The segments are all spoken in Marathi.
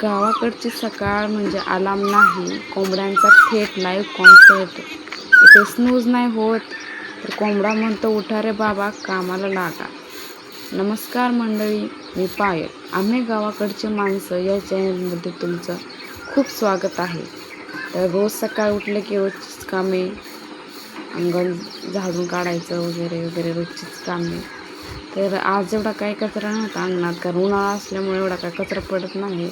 गावाकडची सकाळ म्हणजे अलार्म नाही, कोंबड्यांचा थेट लाईव्ह कॉन्सर्ट. इथे स्नूज नाही होत, तर कोंबडा म्हणतो उठा रे बाबा, कामाला लागा. नमस्कार मंडळी, मी पायल. आम्ही गावाकडची माणसं या चॅनलमध्ये तुमचं खूप स्वागत आहे. तर रोज सकाळ उठले की रोजचीच कामे, अंगण झाडून काढायचं वगैरे वगैरे रोजचीच कामे. तर आज एवढा काही कचरा नव्हता अंगणात, कारण उन्हाळा असल्यामुळे एवढा काही कचरा पडत नाही.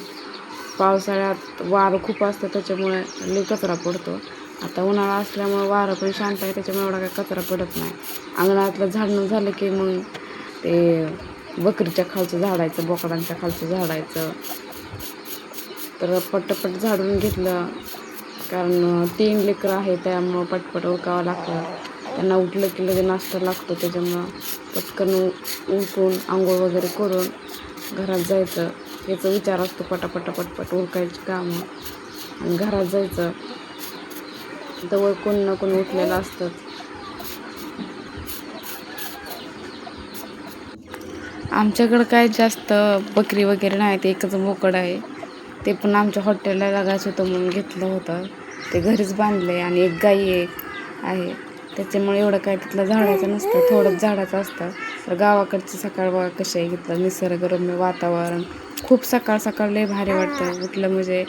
पावसाळ्यात वारं खूप असतं त्याच्यामुळे लई कचरा पडतो. आता उन्हाळा असल्यामुळे वारं पण शांत आहे, त्याच्यामुळे एवढा काही कचरा पडत नाही. अंगणातलं झाडणं झालं की मग ते बकरीच्या खालचं झाडायचं, बोकडांच्या खालचं झाडायचं. तर पटपट झाडून घेतलं, कारण 3 लेकरं आहे त्यामुळं पटपट उरकावं लागतं. त्यांना उठलं की लगेच नाश्ता लागतो, त्याच्यामुळं पटकन उठून आंघोळ वगैरे करून घरात जायचं. याचा विचार असतो पटापट पटपट उरकायची कामं आणि घरात जायचं. जवळ कोण ना कोण उठलेलं असतं. आमच्याकडं काय जास्त बकरी वगैरे नाही, ते एकच बोकड आहे. ते पण आमच्या हॉटेलला लागायचं होतं म्हणून घेतलं होतं. ते घरीच बांधले आणि एक गाई आहे, त्याच्यामुळे एवढं काय तिथलं झाडाचं नसतं, थोडंच झाडाचं असतं. तर गावाकडची सकाळ बघा कशी आहे, घेतलं निसर्गरम्य वातावरण. खूप सकाळ सकाळ लय भारी वाटतं. उठलं म्हणजे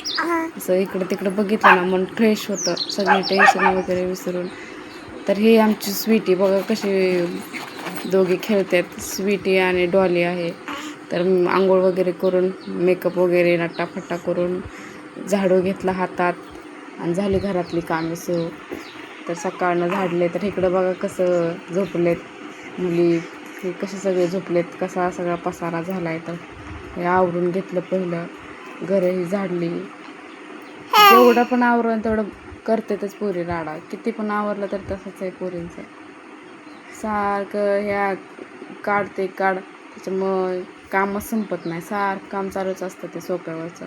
असं इकडं तिकडं बघितलं ना मन फ्रेश होतं, सगळी टेन्शन वगैरे विसरून. तर हे आमची स्वीटी बघा कशी दोघी खेळतात, स्वीटी आणि डॉली आहे. तर आंघोळ वगैरे करून मेकअप वगैरे नट्टाफट्टा करून झाडू घेतला हातात आणि झाली घरातली कामे सुरू. तर सकाळनं झाडले, तर इकडं बघा कसं झोपलेत मुली, हे कसे सगळे झोपलेत, कसा सगळा पसारा झाला आहे. तर हे आवरून घेतलं पहिलं, घरही झाडली. जेवढं पण आवरण तेवढं करतेतच पोरी राडा, किती पण आवरलं तर तसंच आहे पोरींचं. सारखं ह्या काढ ते काढ, त्याच्यामुळं कामच संपत नाही, सारखं काम चालूच असतं ते सोप्यावरचं.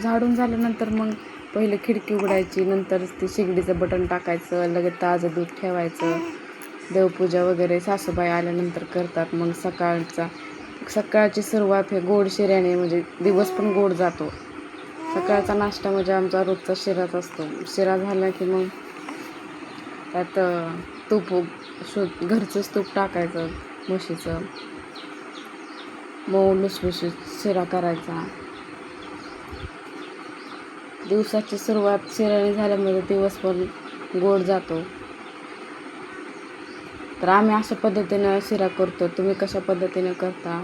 झाडून झाल्यानंतर मग पहिले खिडकी उघडायची, नंतर ते शेगडीचं बटन टाकायचं, लगेच ताजं दूध ठेवायचं. देवपूजा वगैरे सासूबाई आल्यानंतर करतात. मग सकाळची सुरुवात हे गोड शिऱ्याने, म्हणजे दिवस पण गोड जातो. सकाळचा नाश्ता म्हणजे आमचा रोजचा शिराच असतो. शिरा झाला की मग त्यात तूप घरचंच तूप टाकायचं, म्हशीचं, मऊ लुसलुशीत शिरा करायचा. दिवसाची सुरुवात शिऱ्याने झाल्यामध्ये दिवस पण गोड जातो. तर आम्ही अशा पद्धतीनं शिरा करतो. तुम्ही कशा पद्धतीने करता?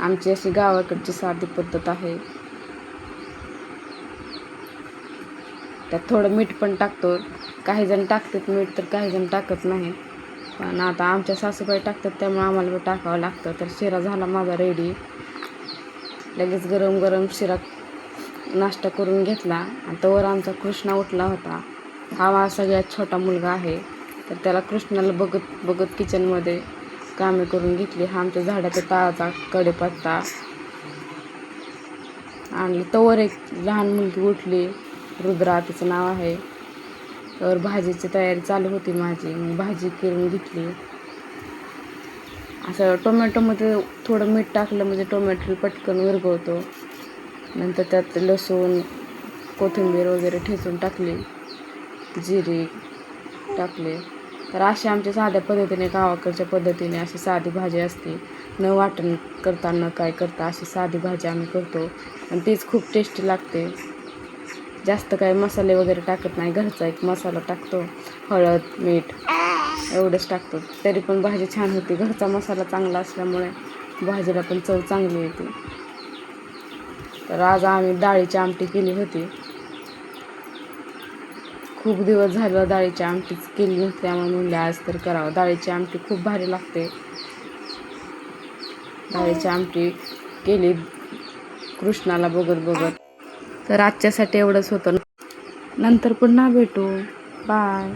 आमची अशी गावाकडची साधी पद्धत आहे. त्यात थोडं मीठ पण टाकतो. काही जण टाकतात मीठ, तर काही जण टाकत नाही. पण आता आमच्या सासूबाई टाकतात, त्यामुळे आम्हाला बी टाकावं लागतं. तर शिरा झाला माझा रेडी. लगेच गरम गरम शिरा नाश्ता करून घेतला आणि तोवर आमचा कृष्णा उठला होता. हा माझा सगळ्यात छोटा मुलगा आहे. तर त्याला कृष्णाला बघत बघत किचनमध्ये कामे करून घेतली. हा आमच्या झाडाचा ताजा कढीपत्ता आणि तोवर एक लहान मुलगी उठली, रुद्रा तिचं नाव आहे. तर भाजीची तयारी चालू होती माझी. मग भाजी करून घेतली. असं टोमॅटोमध्ये थोडं मीठ टाकलं म्हणजे टोमॅटो पटकन विरघळतो. नंतर त्यात लसूण, कोथिंबीर वगैरे ठेचून टाकली, जिरे टाकले. तर अशी आमच्या साध्या पद्धतीने, गावाकडच्या पद्धतीने अशी साधी भाजी असते. न वाटण करता, न काय करता अशी साधी भाजी आम्ही करतो आणि तीच खूप टेस्टी लागते. जास्त काही मसाले वगैरे टाकत नाही, घरचा एक मसाला टाकतो, हळद, मीठ एवढंच टाकतो, तरी पण भाजी छान होती. घरचा मसाला चांगला असल्यामुळे भाजीला पण चव चांगली येते. तर आज आम्ही डाळीची आमटी केली होती. खूप दिवस झालं डाळीची आमटीच केली नव्हती, त्यामुळे म्हणले आज तर करावं. डाळीची आमटी खूप भारी लागते. डाळीची आमटी केली कृष्णाला बघत बघत. तर आजच्यासाठी एवढंच होतं. नंतर पुन्हा भेटू. बाय.